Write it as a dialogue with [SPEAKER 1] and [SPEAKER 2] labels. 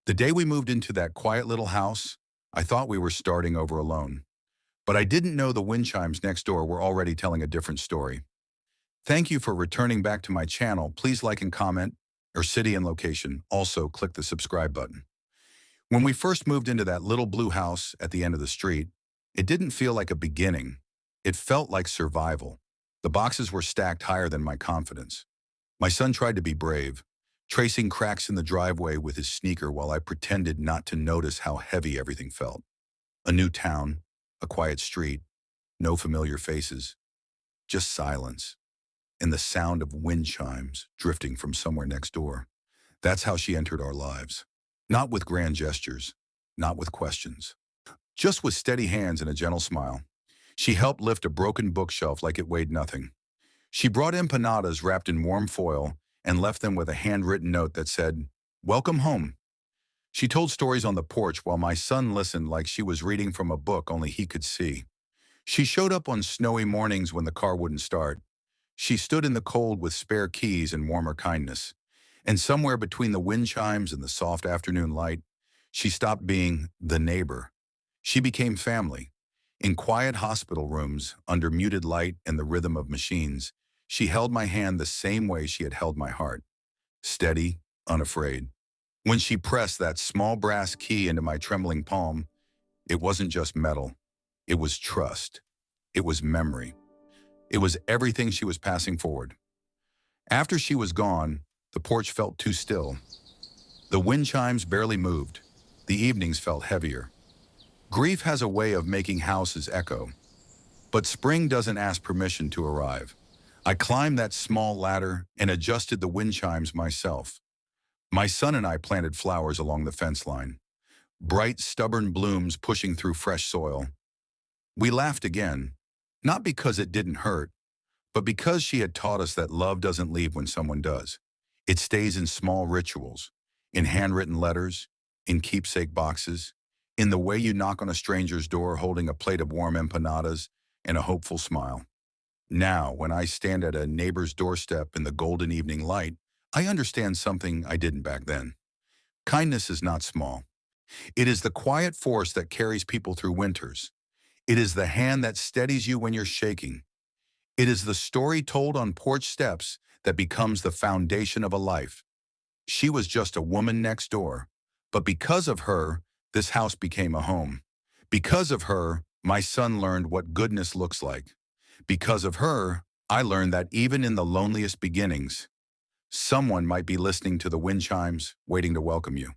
[SPEAKER 1] The day we moved into that quiet little house, I thought we were starting over alone. But I didn't know the wind chimes next door were already telling a different story. Thank you for returning back to my channel. Please like and comment, or city and location. Also, click the subscribe button. When we first moved into that little blue house at the end of the street, it didn't feel like a beginning. It felt like survival. The boxes were stacked higher than my confidence. My son tried to be brave, tracing cracks in the driveway with his sneaker while I pretended not to notice how heavy everything felt. A new town, a quiet street, no familiar faces, just silence, and the sound of wind chimes drifting from somewhere next door. That's how she entered our lives. Not with grand gestures, not with questions, just with steady hands and a gentle smile. She helped lift a broken bookshelf like it weighed nothing. She brought empanadas wrapped in warm foil and left them with a handwritten note that said, "Welcome home." She told stories on the porch while my son listened like she was reading from a book only he could see. She showed up on snowy mornings when the car wouldn't start. She stood in the cold with spare keys and warmer kindness. And somewhere between the wind chimes and the soft afternoon light, she stopped being the neighbor. She became family. In quiet hospital rooms, under muted light and the rhythm of machines, she held my hand the same way she had held my heart. Steady, unafraid. When she pressed that small brass key into my trembling palm, it wasn't just metal. It was trust. It was memory. It was everything she was passing forward. After she was gone, the porch felt too still. The wind chimes barely moved. The evenings felt heavier. Grief has a way of making houses echo. But spring doesn't ask permission to arrive. I climbed that small ladder and adjusted the wind chimes myself. My son and I planted flowers along the fence line, bright, stubborn blooms pushing through fresh soil. We laughed again, not because it didn't hurt, but because she had taught us that love doesn't leave when someone does. It stays in small rituals, in handwritten letters, in keepsake boxes, in the way you knock on a stranger's door holding a plate of warm empanadas and a hopeful smile. Now, when I stand at a neighbor's doorstep in the golden evening light, I understand something I didn't back then. Kindness is not small. It is the quiet force that carries people through winters. It is the hand that steadies you when you're shaking. It is the story told on porch steps that becomes the foundation of a life. She was just a woman next door, but because of her, this house became a home. Because of her, my son learned what goodness looks like. Because of her, I learned that even in the loneliest beginnings, someone might be listening to the wind chimes, waiting to welcome you.